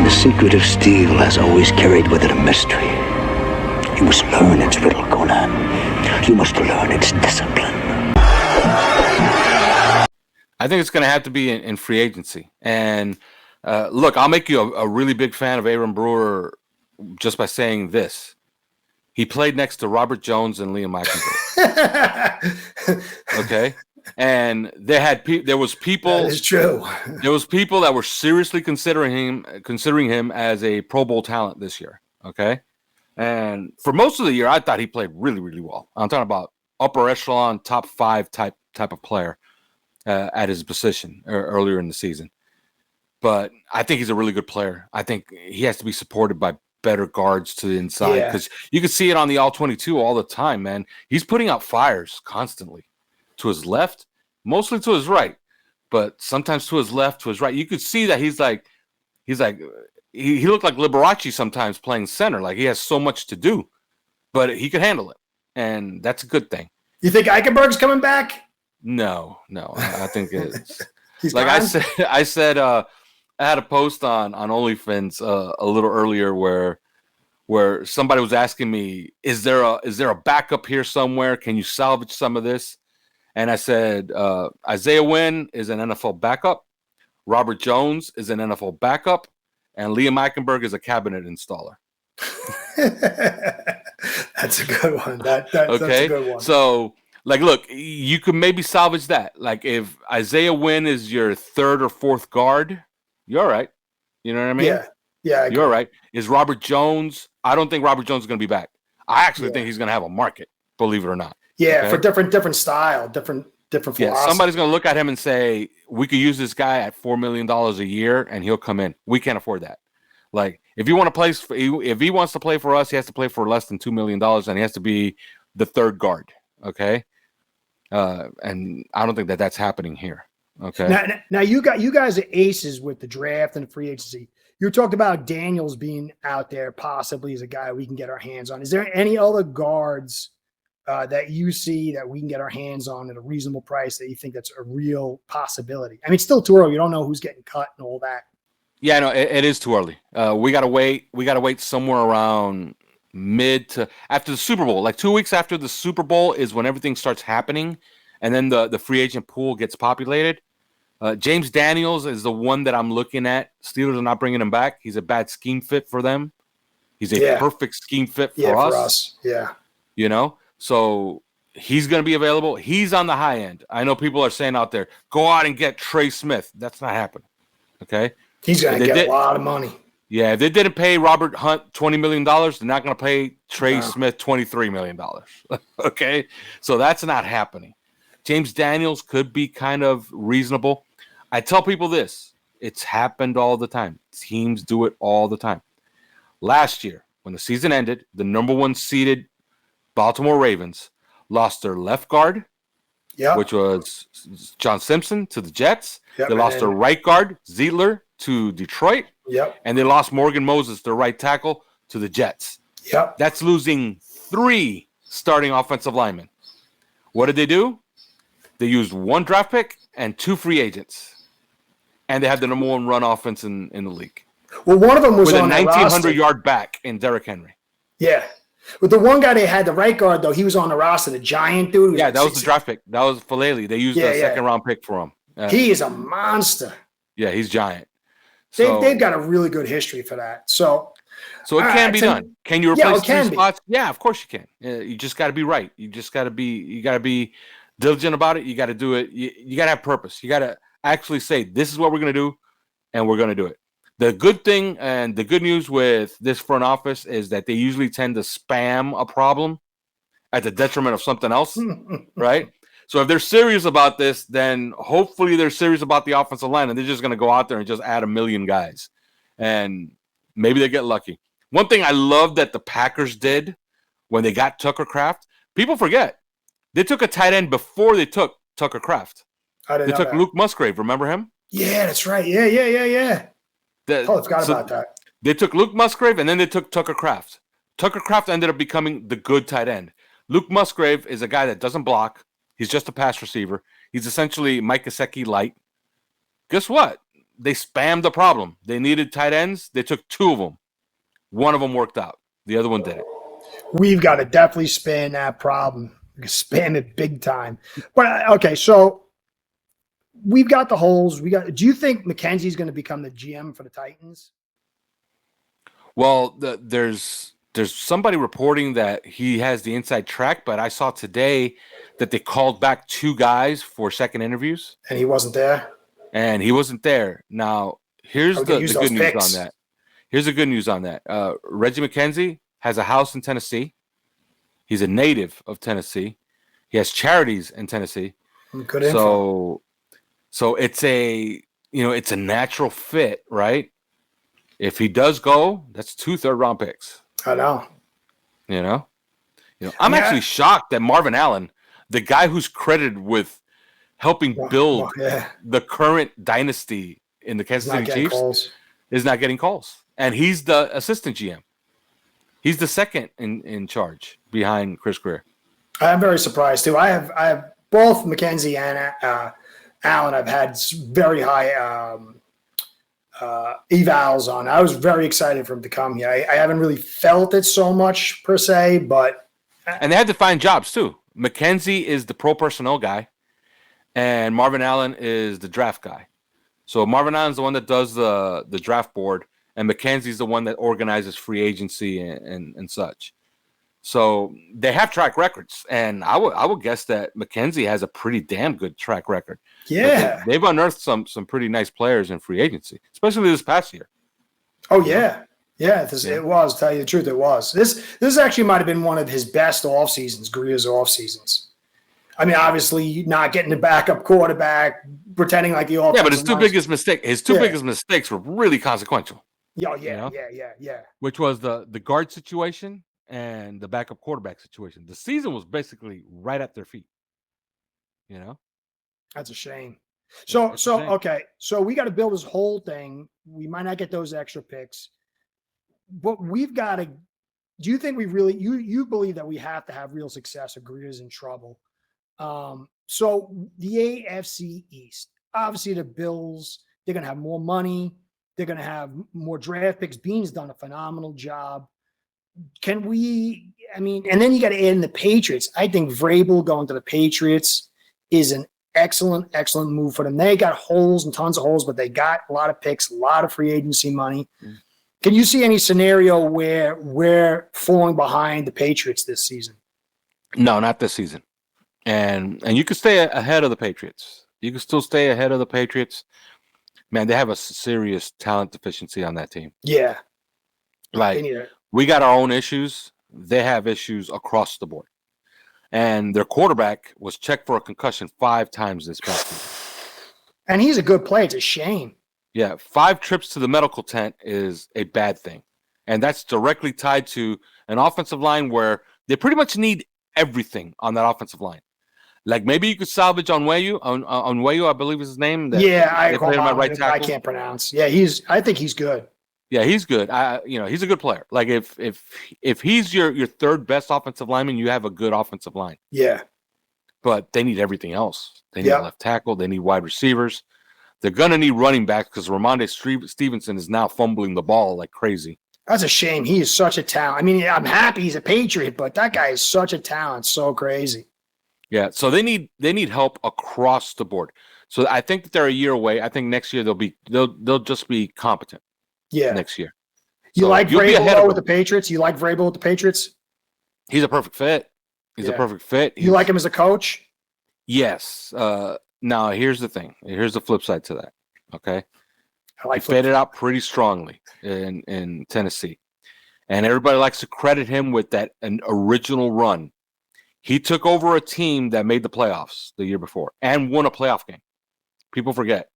The secret of steel has always carried with it a mystery. You must learn its riddle, Conan. You must learn its discipline. I think it's going to have to be in free agency. And look, I'll make you a really big fan of Aaron Brewer just by saying this. He played next to Robert Jones and Liam Mckenzie. Okay? And there was people. That is true. There was people that were seriously considering him as a Pro Bowl talent this year. Okay? And for most of the year, I thought he played really, really well. I'm talking about upper echelon, top 5 type of player at his position earlier in the season. But I think he's a really good player. I think he has to be supported by better guards to the inside because you can see it on the All-22 all the time, man. He's putting out fires constantly to his left, mostly to his right, but sometimes to his left, to his right. You could see that he looked like Liberace sometimes playing center. Like he has so much to do, but he could handle it, and that's a good thing. You think Eichenberg's coming back? No. I think it's like gone? I said. I had a post on OnlyFans a little earlier where somebody was asking me, is there a backup here somewhere? Can you salvage some of this? And I said, Isaiah Wynn is an NFL backup. Robert Jones is an NFL backup. And Liam Eichenberg is a cabinet installer. That's a good one. That's a good one. So, look, you could maybe salvage that. Like, if Isaiah Wynn is your third or fourth guard, you're all right. You know what I mean? Yeah. You're all right. Is Robert Jones? I don't think Robert Jones is going to be back. I actually think he's going to have a market, believe it or not. Yeah, okay? For different style, different philosophy. Yeah, somebody's going to look at him and say, we could use this guy at $4 million a year, and he'll come in. We can't afford that. Like, if he wants to play for us, he has to play for less than $2 million, and he has to be the third guard. Okay, and I don't think that's happening here. Okay. Now you guys are aces with the draft and the free agency. You talked about Daniels being out there possibly as a guy we can get our hands on. Is there any other guards that you see that we can get our hands on at a reasonable price that you think that's a real possibility? I mean, it's still too early. You don't know who's getting cut and all that. Yeah, no, it is too early. We gotta wait. We gotta wait somewhere around mid to after the Super Bowl. Like 2 weeks after the Super Bowl is when everything starts happening, and then the free agent pool gets populated. James Daniels is the one that I'm looking at. Steelers are not bringing him back. He's a bad scheme fit for them. He's a perfect scheme fit for us. Yeah. You know, so he's going to be available. He's on the high end. I know people are saying out there, go out and get Trey Smith. That's not happening. Okay. He's going to get a lot of money. Yeah. If they didn't pay Robert Hunt $20 million, they're not going to pay Trey Smith $23 million. Okay. So that's not happening. James Daniels could be kind of reasonable. I tell people this. It's happened all the time. Teams do it all the time. Last year, when the season ended, the number 1 seeded Baltimore Ravens lost their left guard, which was John Simpson, to the Jets. They lost their right guard, Zietler, to Detroit. And they lost Morgan Moses, their right tackle, to the Jets. That's losing 3 starting offensive linemen. What did they do? They used 1 draft pick and 2 free agents. And they had the number 1 run offense in the league. Well, one of them was with on a 1,900-yard back in Derrick Henry. Yeah. With the one guy they had, the right guard, though, he was on the roster, the giant dude. Yeah, that was the draft pick. That was Falele. They used a second-round pick for him. He is a monster. Yeah, he's giant. They've got a really good history for that. So it can be done. Can you replace 3 spots? Yeah, of course you can. You just got to be right. You got to be diligent about it. You got to do it. You got to have purpose. You got to actually say, this is what we're going to do, and we're going to do it. The good thing and the good news with this front office is that they usually tend to spam a problem at the detriment of something else, right? So if they're serious about this, then hopefully they're serious about the offensive line, and they're just going to go out there and just add 1 million guys. And maybe they get lucky. One thing I love that the Packers did when they got Tucker Kraft, people forget, they took a tight end before they took Tucker Kraft. They took Luke Musgrave. Remember him? Yeah, that's right. Yeah. I forgot about that. They took Luke Musgrave, and then they took Tucker Kraft. Tucker Kraft ended up becoming the good tight end. Luke Musgrave is a guy that doesn't block. He's just a pass receiver. He's essentially Mike Gesicki light. Guess what? they spammed the problem. They needed tight ends. They took 2 of them. One of them worked out. The other one didn't. We've got to definitely span that problem. Spam it big time. But okay, so we've got the holes. Do you think McKenzie's going to become the GM for the Titans? Well, there's somebody reporting that he has the inside track, but I saw today that they called back 2 guys for second interviews. And he wasn't there? And he wasn't there. Now, here's the good news on that. Here's the good news on that. Reggie Mckenzie has a house in Tennessee. He's a native of Tennessee. He has charities in Tennessee. Good info. So it's a natural fit, right? If he does go, that's 2 third-round picks. I know. I'm actually shocked that Marvin Allen, the guy who's credited with helping build the current dynasty in the Kansas City Chiefs, is not getting calls. And he's the assistant GM. He's the second in charge behind Chris Grier. I'm very surprised too. I have both McKenzie and Allen. I've had very high evals on. I was very excited for him to come here. I haven't really felt it so much per se, but and they had to find jobs too. McKenzie is the pro personnel guy, and Marvin Allen is the draft guy. So Marvin Allen's the one that does the draft board, and McKenzie's the one that organizes free agency and such. So they have track records, and I would guess that McKenzie has a pretty damn good track record. Yeah, they've unearthed some pretty nice players in free agency, especially this past year. Oh yeah, it was. To tell you the truth, it was. This actually might have been one of his best off seasons, Grier's off seasons. I mean, obviously not getting the backup quarterback, pretending like the offense. Yeah, but his 2 biggest mistakes were really consequential. Yeah. Which was the guard situation and the backup quarterback situation. The season was basically right at their feet. That's a shame. So okay. So we got to build this whole thing. We might not get those extra picks, but we've got to. Do you think we really? You believe that we have to have real success, or Grier's in trouble? So the AFC East, obviously the Bills, they're going to have more money. They're going to have more draft picks. Bean's done a phenomenal job. And then you got to add in the Patriots. I think Vrabel going to the Patriots is an excellent, excellent move for them. They got holes and tons of holes, but they got a lot of picks, a lot of free agency money. Can you see any scenario where we're falling behind the Patriots this season? No, not this season. And you can stay ahead of the Patriots. You can still stay ahead of the Patriots. Man, they have a serious talent deficiency on that team. Yeah. Like, we got our own issues. They have issues across the board. And their quarterback was checked for a concussion 5 times this past season. And he's a good player. It's a shame. Yeah, 5 trips to the medical tent is a bad thing. And that's directly tied to an offensive line where they pretty much need everything on that offensive line. Like, maybe you could salvage Onweyu, I believe is his name. I can't pronounce. Yeah, I think he's good. Yeah, he's good. He's a good player. Like, if he's your third best offensive lineman, you have a good offensive line. Yeah. But they need everything else. They need left tackle. They need wide receivers. They're going to need running backs because Ramondre Stevenson is now fumbling the ball like crazy. That's a shame. He is such a talent. I mean, I'm happy he's a Patriot, but that guy is such a talent. So crazy. Yeah, so they need help across the board. So I think that they're a year away. I think next year they'll just be competent. Yeah, next year. You like Vrabel with the Patriots? You like Vrabel with the Patriots? He's a perfect fit. He's a perfect fit. You like him as a coach? Yes. Now here's the thing. Here's the flip side to that. Okay. He faded out pretty strongly in Tennessee, and everybody likes to credit him with an original run. He took over a team that made the playoffs the year before and won a playoff game. People forget.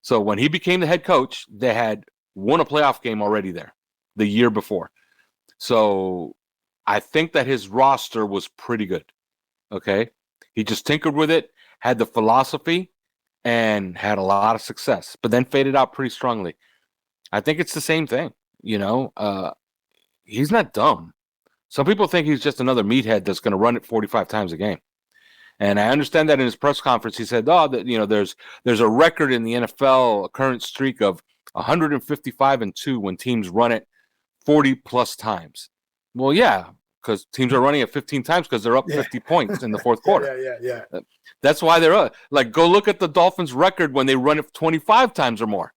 So when he became the head coach, they had won a playoff game already there the year before. So I think that his roster was pretty good. Okay. He just tinkered with it, had the philosophy, and had a lot of success, but then faded out pretty strongly. I think it's the same thing. He's not dumb. Some people think he's just another meathead that's going to run it 45 times a game. And I understand that in his press conference, he said, "Oh, that there's a record in the NFL, a current streak of 155-2 when teams run it 40 plus times." Well, yeah, because teams are running it 15 times because they're up 50 points in the fourth quarter. Yeah. That's why they're up. Like, go look at the Dolphins' record when they run it 25 times or more.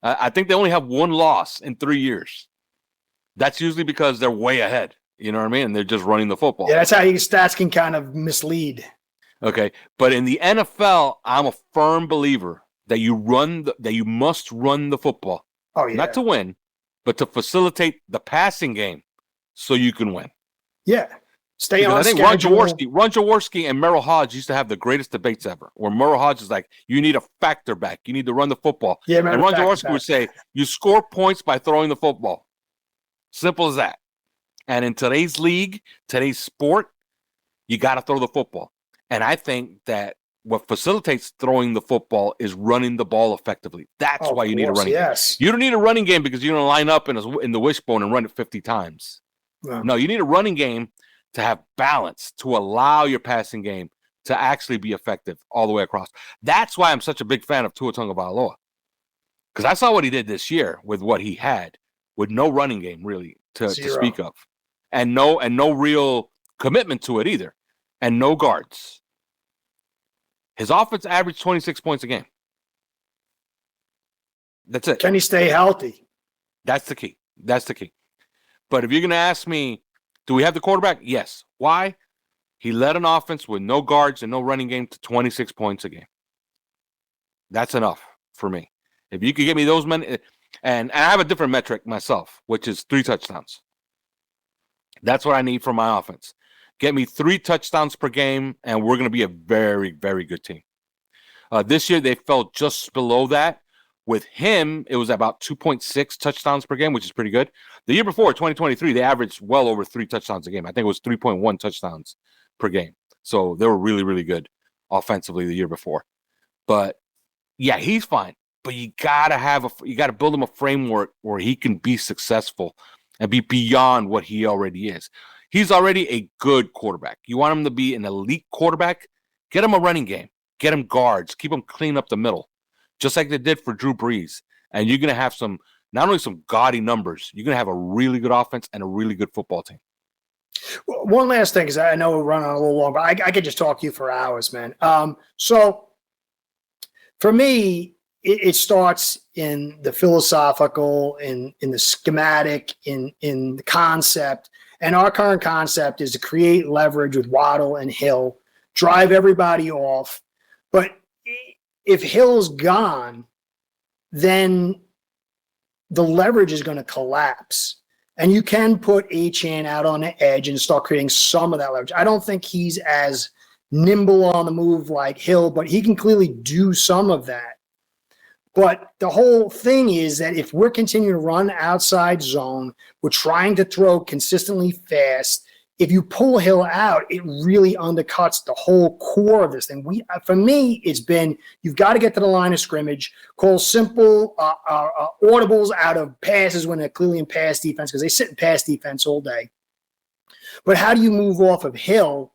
I think they only have one loss in 3 years. That's usually because they're way ahead. You know what I mean? And they're just running the football. Yeah, that's how your stats can kind of mislead. Okay, but in the NFL, I'm a firm believer that you must run the football. Oh yeah, not to win, but to facilitate the passing game, so you can win. Yeah, stay on. I think Ron Jaworski, and Merrill Hodge used to have the greatest debates ever. Where Merrill Hodge is like, "You need a factor back. You need to run the football." Yeah, and Ron Jaworski would say, "You score points by throwing the football." Simple as that. And in today's league, today's sport, you got to throw the football. And I think that what facilitates throwing the football is running the ball effectively. That's why you need a running game. You don't need a running game because you're going to line up in the wishbone and run it 50 times. No, you need a running game to have balance, to allow your passing game to actually be effective all the way across. That's why I'm such a big fan of Tua Tagovailoa. Because I saw what he did this year with what he had, with no running game really to speak of. And no real commitment to it either. And no guards. His offense averaged 26 points a game. That's it. Can he stay healthy? That's the key. But if you're going to ask me, do we have the quarterback? Yes. Why? He led an offense with no guards and no running game to 26 points a game. That's enough for me. If you could give me those many, and I have a different metric myself, which is 3 touchdowns. That's what I need for my offense. Get me 3 touchdowns per game, and we're going to be a very, very good team. This year, they fell just below that. With him, it was about 2.6 touchdowns per game, which is pretty good. The year before, 2023, they averaged well over 3 touchdowns a game. I think it was 3.1 touchdowns per game. So they were really, really good offensively the year before. But, yeah, he's fine. But you got to build him a framework where he can be successful and be beyond what he already is. He's already a good quarterback. You want him to be an elite quarterback? Get him a running game. Get him guards. Keep him clean up the middle, just like they did for Drew Brees. And you're going to have not only some gaudy numbers, you're going to have a really good offense and a really good football team. Well, one last thing, because I know we're running a little long, but I could just talk to you for hours, man. So for me, it starts in the philosophical, in the schematic, in the concept. And our current concept is to create leverage with Waddle and Hill, drive everybody off. But if Hill's gone, then the leverage is going to collapse. And you can put Achane out on the edge and start creating some of that leverage. I don't think he's as nimble on the move like Hill, but he can clearly do some of that. But the whole thing is that if we're continuing to run outside zone, we're trying to throw consistently fast. If you pull Hill out, it really undercuts the whole core of this thing. For me, it's been, you've got to get to the line of scrimmage, call simple audibles out of passes when they're clearly in pass defense, because they sit in pass defense all day. But how do you move off of Hill,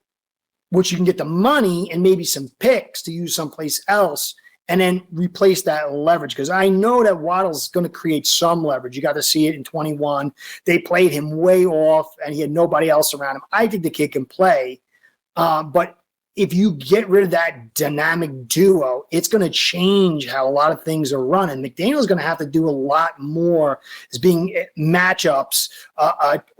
which you can get the money and maybe some picks to use someplace else, and then replace that leverage? Because I know that Waddle's going to create some leverage. You got to see it in 21. They played him way off, and he had nobody else around him. I think the kid can play. But if you get rid of that dynamic duo, it's going to change how a lot of things are run. And McDaniel's going to have to do a lot more as being matchups,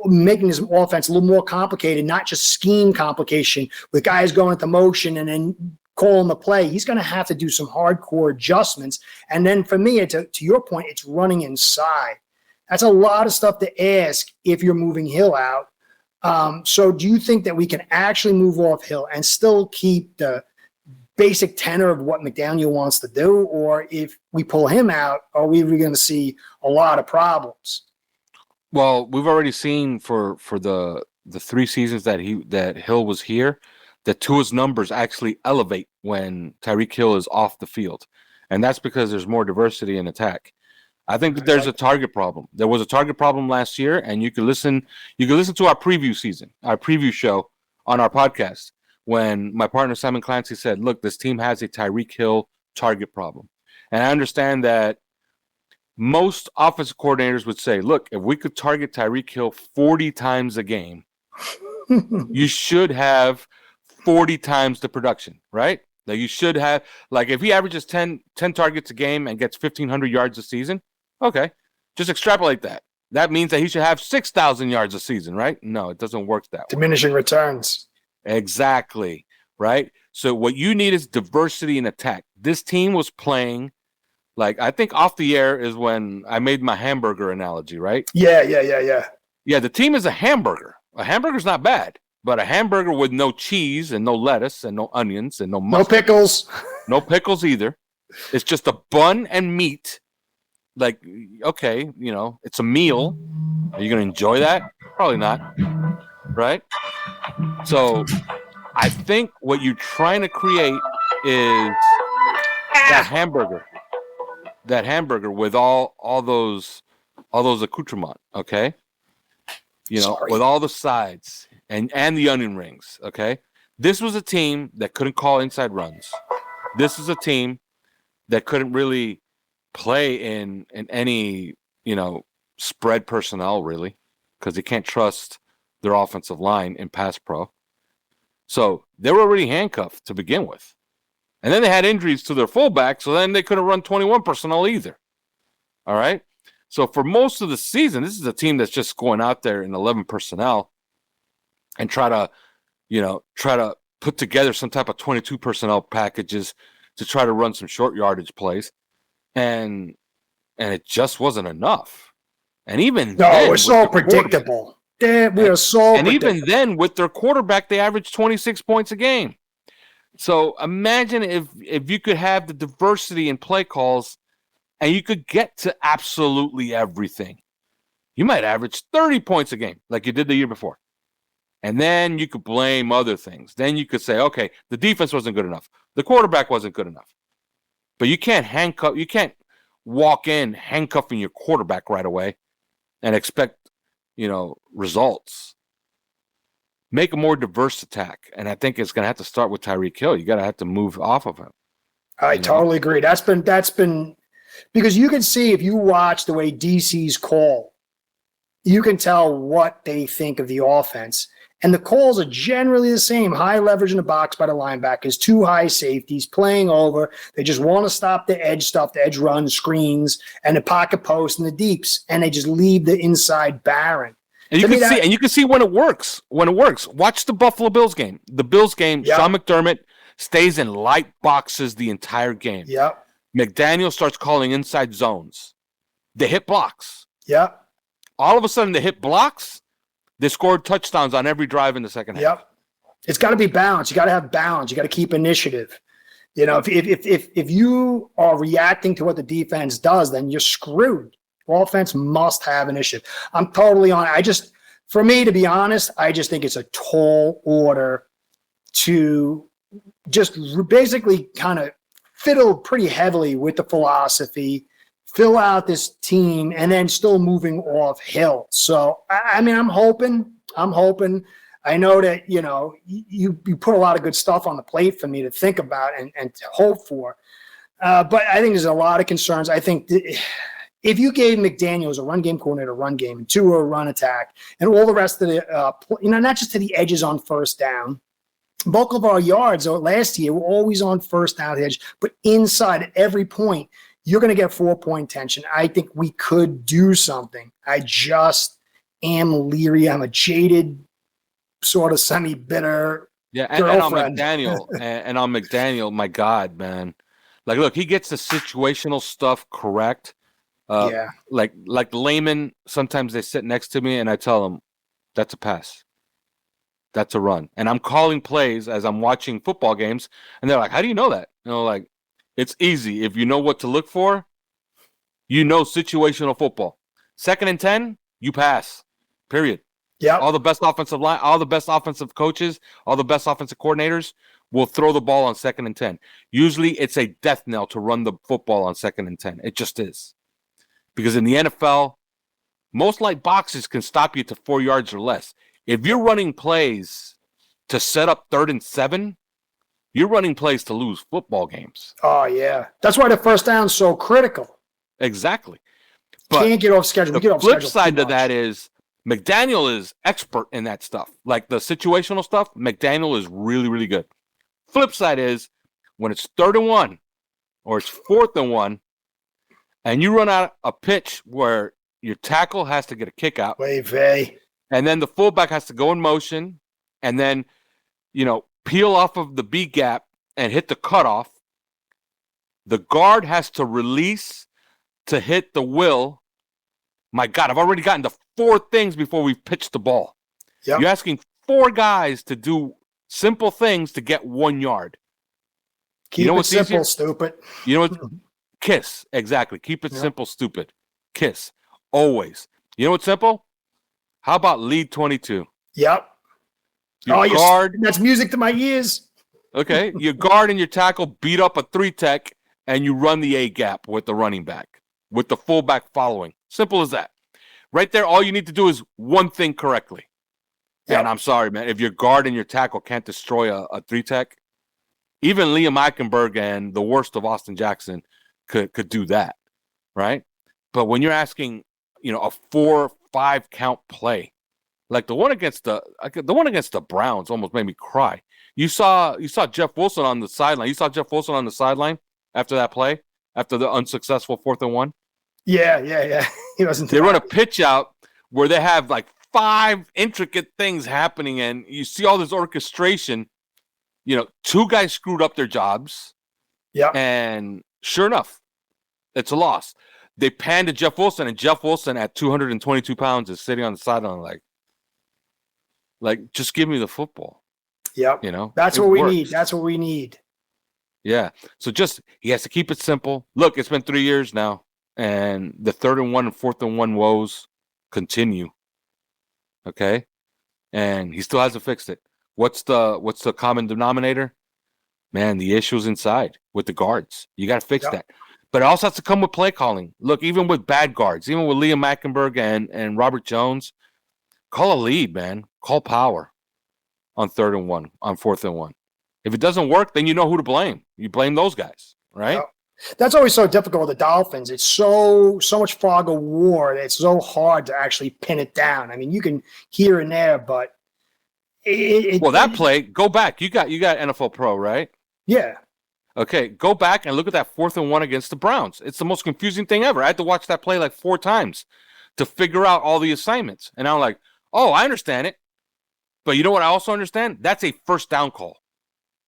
making his offense a little more complicated, not just scheme complication with guys going into motion and then calling the play. He's going to have to do some hardcore adjustments. And then for me, to your point, it's running inside. That's a lot of stuff to ask if you're moving Hill out. So do you think that we can actually move off Hill and still keep the basic tenor of what McDaniel wants to do? Or if we pull him out, are we going to see a lot of problems? Well, we've already seen for the 3 seasons that Hill was here, that Tua's numbers actually elevate when Tyreek Hill is off the field. And that's because there's more diversity in attack. I think that there's a target problem. There was a target problem last year, and you can listen to our preview show on our podcast, when my partner Simon Clancy said, look, this team has a Tyreek Hill target problem. And I understand that most offensive coordinators would say, look, if we could target Tyreek Hill 40 times a game, you should have 40 times the production, right? Like you should have, like if he averages 10 targets a game and gets 1,500 yards a season, okay, just extrapolate that. That means that he should have 6,000 yards a season, right? No, it doesn't work that way. Diminishing returns. Exactly, right? So what you need is diversity in attack. This team was playing, like, I think off the air is when I made my hamburger analogy, right? Yeah. Yeah, the team is a hamburger. A hamburger's not bad, but a hamburger with no cheese and no lettuce and no onions and no mustard. No pickles. No pickles either. It's just a bun and meat. Like, okay, you know, it's a meal. Are you going to enjoy that? Probably not, right? So I think what you're trying to create is that hamburger with all those accoutrements, okay? You know, with all the sides and the onion rings, okay? This was a team that couldn't call inside runs. This is a team that couldn't really play in any, you know, spread personnel, really, because they can't trust their offensive line in pass pro. So they were already handcuffed to begin with. And then they had injuries to their fullback, so then they couldn't run 21 personnel either. All right? So for most of the season, this is a team that's just going out there in 11 personnel and try to put together some type of 22 personnel packages to try to run some short yardage plays. And it just wasn't enough. And even then, we're so predictable. We are so and even then, with their quarterback, they averaged 26 points a game. So imagine if you could have the diversity in play calls and you could get to absolutely everything. You might average 30 points a game like you did the year before. And then you could blame other things. Then you could say, okay, the defense wasn't good enough. The quarterback wasn't good enough. But you can't walk in handcuffing your quarterback right away and expect, you know, results. Make a more diverse attack. And I think it's going to have to start with Tyreek Hill. You got to have to move off of him. I totally agree. That's been because you can see if you watch the way DC's call, you can tell what they think of the offense. And the calls are generally the same. High leverage in the box by the linebackers, two high safeties, playing over. They just want to stop the edge stuff, the edge run, screens, and the pocket post and the deeps. And they just leave the inside barren. And you can see when it works. Watch the Buffalo Bills game. The Bills game, yep. Sean McDermott stays in light boxes the entire game. Yep. McDaniel starts calling inside zones. They hit blocks. Yep. All of a sudden, they hit blocks. They scored touchdowns on every drive in the second half. Yep. It's got to be balanced. You got to have balance. You got to keep initiative. You know, if you are reacting to what the defense does, then you're screwed. Offense must have initiative. I'm totally on. For me, to be honest, I just think it's a tall order to just basically kind of fiddle pretty heavily with the philosophy, fill out this team, and then still moving off Hill. So, I mean, I'm hoping. I know that, you know, you put a lot of good stuff on the plate for me to think about and to hope for. But I think there's a lot of concerns. I think if you gave McDaniel as a run game coordinator, run game, and Tua a run attack, and all the rest of the, not just to the edges on first down, bulk of our yards last year were always on first down edge, but inside at every point, you're going to get 4-point tension. I think we could do something. I just am leery. I'm a jaded, sort of semi-bitter girlfriend. and on McDaniel, my God, man. Like, look, he gets the situational stuff correct. Like laymen, sometimes they sit next to me and I tell them, that's a pass. That's a run. And I'm calling plays as I'm watching football games. And they're like, how do you know that? You know, like, it's easy. If you know what to look for, you know situational football. 2nd and 10, you pass. Period. Yeah. All the best offensive line, all the best offensive coaches, all the best offensive coordinators will throw the ball on 2nd and 10. Usually it's a death knell to run the football on 2nd and 10. It just is. Because in the NFL, most light boxes can stop you to 4 yards or less. If you're running plays to set up 3rd and 7, you're running plays to lose football games. Oh, yeah. That's why the first down's so critical. Exactly. But can't get off schedule. The flip side to that is McDaniel is expert in that stuff. Like the situational stuff, McDaniel is really, really good. Flip side is when it's 3rd and 1 or it's 4th and 1 and you run out a pitch where your tackle has to get a kick out. And then the fullback has to go in motion and then, peel off of the B gap and hit the cutoff. The guard has to release to hit the will. My God, I've already gotten to 4 things before we've pitched the ball. Yep. You're asking 4 guys to do simple things to get 1 yard. Keep it simple, stupid. You know what? Kiss. Exactly. Keep it simple, stupid. Kiss. Always. You know what's simple? How about lead 22? Yep. Your guard. That's music to my ears. Okay. Your guard and your tackle beat up a 3-tech and you run the A gap with the running back, with the fullback following. Simple as that. Right there, all you need to do is one thing correctly. Yep. And I'm sorry, man. If your guard and your tackle can't destroy a 3-tech, even Liam Eichenberg and the worst of Austin Jackson could do that, right? But when you're asking, a 4-5 count play, like the one against the Browns almost made me cry. You saw Jeff Wilson on the sideline. You saw Jeff Wilson on the sideline after that play, after the unsuccessful 4th and 1. Yeah. He wasn't. They run a pitch out where they have like 5 intricate things happening, and you see all this orchestration. 2 guys screwed up their jobs. Yeah. And sure enough, it's a loss. They pan to Jeff Wilson, and Jeff Wilson at 222 pounds is sitting on the sideline like, just give me the football. Yep. That's what we need. That's what we need. Yeah. So he has to keep it simple. Look, it's been 3 years now, and the 3rd and 1 and 4th and 1 woes continue. Okay. And he still hasn't fixed it. What's the common denominator? Man, the issue's inside with the guards. You got to fix that. But it also has to come with play calling. Look, even with bad guards, even with Liam Eichenberg and Robert Jones, call a lead, man. Call power on 3rd and 1, on 4th and 1. If it doesn't work, then you know who to blame. You blame those guys, right? Yep. That's always so difficult with the Dolphins. It's so much fog of war. It's so hard to actually pin it down. I mean, you can here and there, but that play, go back. You got NFL Pro, right? Yeah. Okay, go back and look at that 4th and 1 against the Browns. It's the most confusing thing ever. I had to watch that play like 4 times to figure out all the assignments. And I'm like, oh, I understand it. But you know what I also understand? That's a first down call.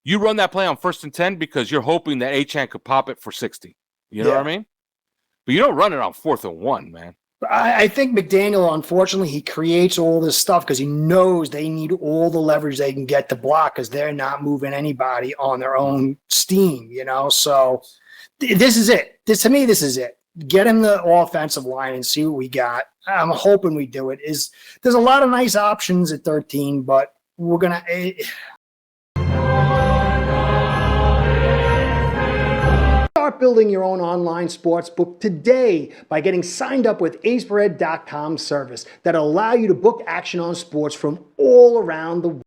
You run that play on 1st and 10 because you're hoping that Achane could pop it for 60. You know what I mean? But you don't run it on 4th and 1, man. I think McDaniel, unfortunately, he creates all this stuff because he knows they need all the leverage they can get to block because they're not moving anybody on their own steam, So this is it. This is it. Get him the offensive line and see what we got. I'm hoping we do it. There's a lot of nice options at 13, but we're going to start building your own online sports book today by getting signed up with acebread.com service that'll allow you to book action on sports from all around the world.